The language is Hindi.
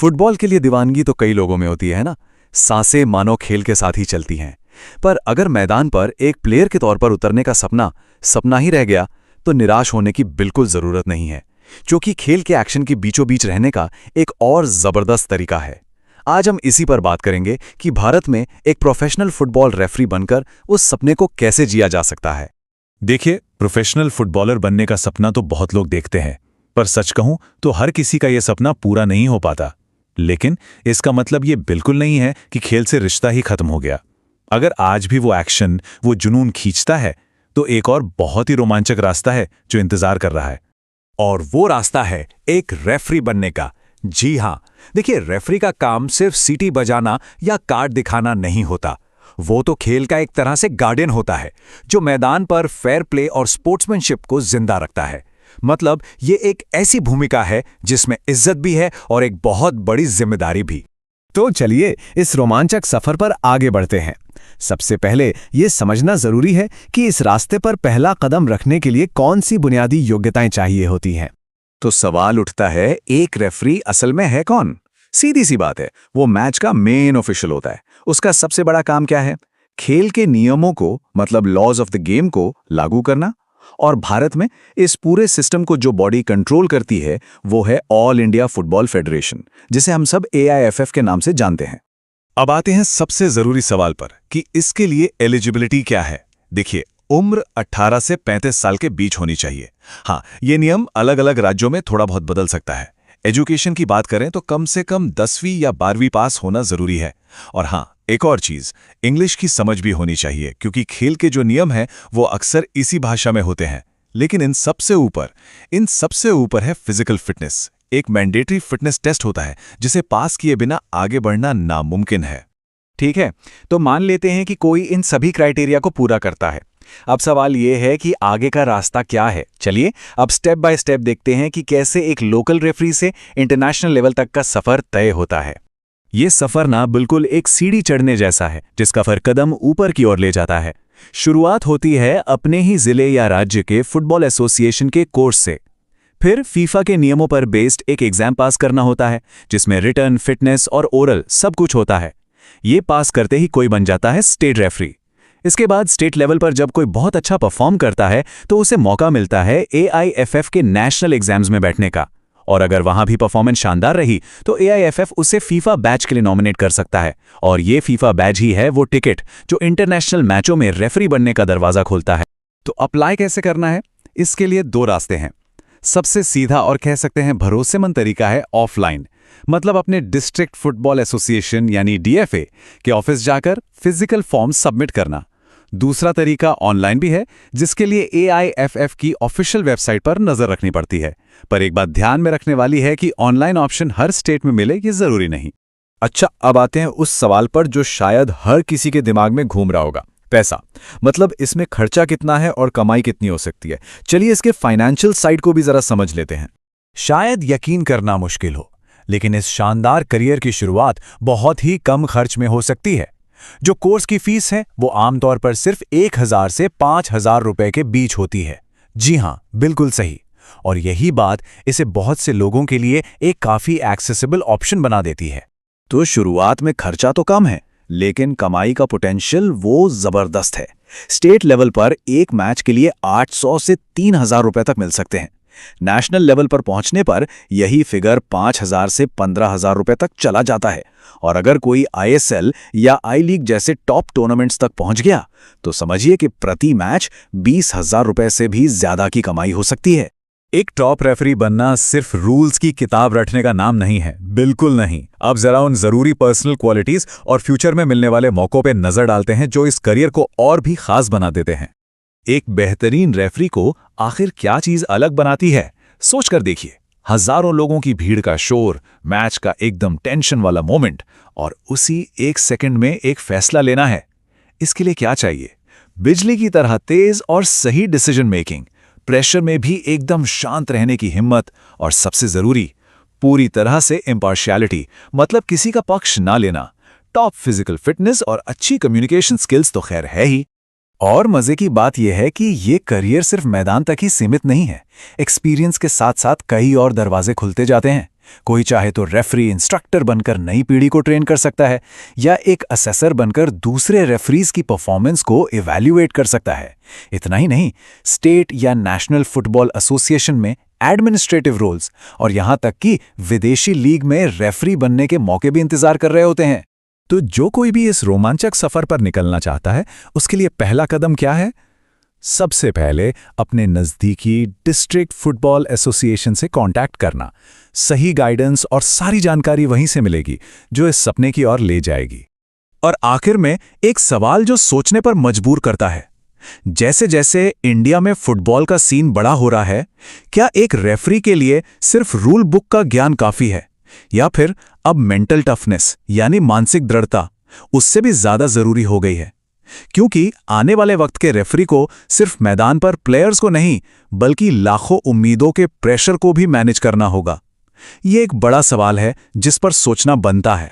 फुटबॉल के लिए दीवानगी तो कई लोगों में होती है ना। सांसें मानो खेल के साथ ही चलती हैं। पर अगर मैदान पर एक प्लेयर के तौर पर उतरने का सपना सपना ही रह गया तो निराश होने की बिल्कुल जरूरत नहीं है, क्योंकि खेल के एक्शन के बीचों बीच रहने का एक और जबरदस्त तरीका है। आज हम इसी पर बात करेंगे कि भारत में एक प्रोफेशनल फुटबॉल रेफरी बनकर उस सपने को कैसे जिया जा सकता है। देखिए, प्रोफेशनल फुटबॉलर बनने का सपना तो बहुत लोग देखते हैं, पर सच कहूं तो हर किसी का यह सपना पूरा नहीं हो पाता। लेकिन इसका मतलब ये बिल्कुल नहीं है कि खेल से रिश्ता ही खत्म हो गया। अगर आज भी वो एक्शन, वो जुनून खींचता है, तो एक और बहुत ही रोमांचक रास्ता है जो इंतजार कर रहा है। और वो रास्ता है एक रेफरी बनने का। जी हां, देखिए, रेफरी का काम सिर्फ सीटी बजाना या कार्ड दिखाना नहीं होता। वो तो खेल का एक तरह से गार्डियन होता है, जो मैदान पर फेयर प्ले और स्पोर्ट्समैनशिप को जिंदा रखता है। मतलब ये एक ऐसी भूमिका है जिसमें इज्जत भी है और एक बहुत बड़ी जिम्मेदारी भी। तो चलिए इस रोमांचक सफर पर आगे बढ़ते हैं। सबसे पहले ये समझना जरूरी है कि इस रास्ते पर पहला कदम रखने के लिए कौन सी बुनियादी योग्यताएं चाहिए होती हैं। तो सवाल उठता है, एक रेफरी असल में है कौन? सीधी सी बात है, वो मैच का मेन ऑफिशियल होता है। उसका सबसे बड़ा काम क्या है? खेल के नियमों को, मतलब लॉज ऑफ द गेम को लागू करना। और भारत में इस पूरे सिस्टम को जो बॉडी कंट्रोल करती है वो है ऑल इंडिया फुटबॉल फेडरेशन, जिसे हम सब AIFF के नाम से जानते हैं। अब आते हैं सबसे जरूरी सवाल पर कि इसके लिए एलिजिबिलिटी क्या है। देखिए, उम्र 18 से 35 साल के बीच होनी चाहिए। हाँ, ये नियम अलग अलग राज्यों में थोड़ा बहुत बदल सकता है। एजुकेशन की बात करें तो कम से कम 10वीं या 12वीं पास होना जरूरी है। और हाँ, एक और चीज, इंग्लिश की समझ भी होनी चाहिए, क्योंकि खेल के जो नियम हैं वो अक्सर इसी भाषा में होते हैं। लेकिन इन सबसे ऊपर है फिजिकल फिटनेस। एक मैंडेटरी फिटनेस टेस्ट होता है जिसे पास किए बिना आगे बढ़ना नामुमकिन है। ठीक है, तो मान लेते हैं कि कोई इन सभी क्राइटेरिया को पूरा करता है। अब सवाल यह है कि आगे का रास्ता क्या है। चलिए अब स्टेप बाय स्टेप देखते हैं कि कैसे एक लोकल रेफरी से इंटरनेशनल लेवल तक का सफर तय होता है। ये सफर ना बिल्कुल एक सीढ़ी चढ़ने जैसा है, जिसका हर कदम ऊपर की ओर ले जाता है। शुरुआत होती है अपने ही जिले या राज्य के फुटबॉल एसोसिएशन के कोर्स से। फिर फीफा के नियमों पर बेस्ड एक एग्जाम पास करना होता है, जिसमें रिटर्न, फिटनेस और ओरल सब कुछ होता है। ये पास करते ही कोई बन जाता है स्टेट रेफरी। इसके बाद स्टेट लेवल पर जब कोई बहुत अच्छा परफॉर्म करता है तो उसे मौका मिलता है AIFF के नेशनल एग्जाम्स में बैठने का। और अगर वहां भी परफॉर्मेंस शानदार रही तो AIFF उसे फीफा बैच के लिए नॉमिनेट कर सकता है। और ये फीफा बैच ही है वो टिकट जो इंटरनेशनल मैचों में रेफरी बनने का दरवाजा खोलता है। तो अप्लाई कैसे करना है? इसके लिए दो रास्ते हैं। सबसे सीधा और कह सकते हैं भरोसेमंद तरीका है ऑफलाइन, मतलब अपने डिस्ट्रिक्ट फुटबॉल एसोसिएशन यानी DFA के ऑफिस जाकर फिजिकल फॉर्म सबमिट करना। दूसरा तरीका ऑनलाइन भी है, जिसके लिए AIFF की ऑफिशियल वेबसाइट पर नजर रखनी पड़ती है। पर एक बात ध्यान में रखने वाली है कि ऑनलाइन ऑप्शन हर स्टेट में मिले ये जरूरी नहीं। अच्छा, अब आते हैं उस सवाल पर जो शायद हर किसी के दिमाग में घूम रहा होगा, पैसा। मतलब इसमें खर्चा कितना है और कमाई कितनी हो सकती है। चलिए इसके फाइनेंशियल साइड को भी जरा समझ लेते हैं। शायद यकीन करना मुश्किल हो, लेकिन इस शानदार करियर की शुरुआत बहुत ही कम खर्च में हो सकती है। जो कोर्स की फीस है वो आमतौर पर सिर्फ 1000 से 5000 रुपए के बीच होती है। जी हां, बिल्कुल सही। और यही बात इसे बहुत से लोगों के लिए एक काफी एक्सेसिबल ऑप्शन बना देती है। तो शुरुआत में खर्चा तो कम है, लेकिन कमाई का पोटेंशियल वो जबरदस्त है। स्टेट लेवल पर एक मैच के लिए 800 से 3000 रुपए तक मिल सकते हैं। नेशनल लेवल पर पहुंचने पर यही फिगर 5000 से 15000 रुपए तक चला जाता है। और अगर कोई ISL या I लीग जैसे टॉप टूर्नामेंट्स तक पहुंच गया तो समझिए कि प्रति मैच 20,000 रुपए से भी ज्यादा की कमाई हो सकती है। एक टॉप रेफरी बनना सिर्फ रूल्स की किताब रटने का नाम नहीं है, बिल्कुल नहीं। अब जरा उन जरूरी पर्सनल क्वालिटीज और फ्यूचर में मिलने वाले मौकों पे नजर डालते हैं जो इस करियर को और भी खास बना देते हैं। एक बेहतरीन रेफरी को आखिर क्या चीज अलग बनाती है, सोचकर देखिए। हजारों लोगों की भीड़ का शोर, मैच का एकदम टेंशन वाला मोमेंट, और उसी एक सेकंड में एक फैसला लेना है। इसके लिए क्या चाहिए? बिजली की तरह तेज और सही डिसीजन मेकिंग, प्रेशर में भी एकदम शांत रहने की हिम्मत, और सबसे जरूरी, पूरी तरह से इम्पार्शियलिटी, मतलब किसी का पक्ष ना लेना। टॉप फिजिकल फिटनेस और अच्छी कम्युनिकेशन स्किल्स तो खैर है ही। और मजे की बात यह है कि ये करियर सिर्फ मैदान तक ही सीमित नहीं है। एक्सपीरियंस के साथ साथ कई और दरवाजे खुलते जाते हैं। कोई चाहे तो रेफरी इंस्ट्रक्टर बनकर नई पीढ़ी को ट्रेन कर सकता है या एक असेसर बनकर दूसरे रेफरीज की परफॉर्मेंस को इवैल्यूएट कर सकता है। इतना ही नहीं, स्टेट या नेशनल फुटबॉल एसोसिएशन में एडमिनिस्ट्रेटिव रोल्स और यहां तक कि विदेशी लीग में रेफरी बनने के मौके भी इंतजार कर रहे होते हैं। तो जो कोई भी इस रोमांचक सफर पर निकलना चाहता है, उसके लिए पहला कदम क्या है? सबसे पहले अपने नज़दीकी डिस्ट्रिक्ट फुटबॉल एसोसिएशन से कांटेक्ट करना। सही गाइडेंस और सारी जानकारी वहीं से मिलेगी जो इस सपने की ओर ले जाएगी। और आखिर में एक सवाल जो सोचने पर मजबूर करता है, जैसे जैसे इंडिया में फुटबॉल का सीन बड़ा हो रहा है, क्या एक रेफरी के लिए सिर्फ रूल बुक का ज्ञान काफी है या फिर अब मेंटल टफनेस यानी मानसिक दृढ़ता उससे भी ज्यादा जरूरी हो गई है? क्योंकि आने वाले वक्त के रेफरी को सिर्फ मैदान पर प्लेयर्स को नहीं बल्कि लाखों उम्मीदों के प्रेशर को भी मैनेज करना होगा। ये एक बड़ा सवाल है जिस पर सोचना बनता है।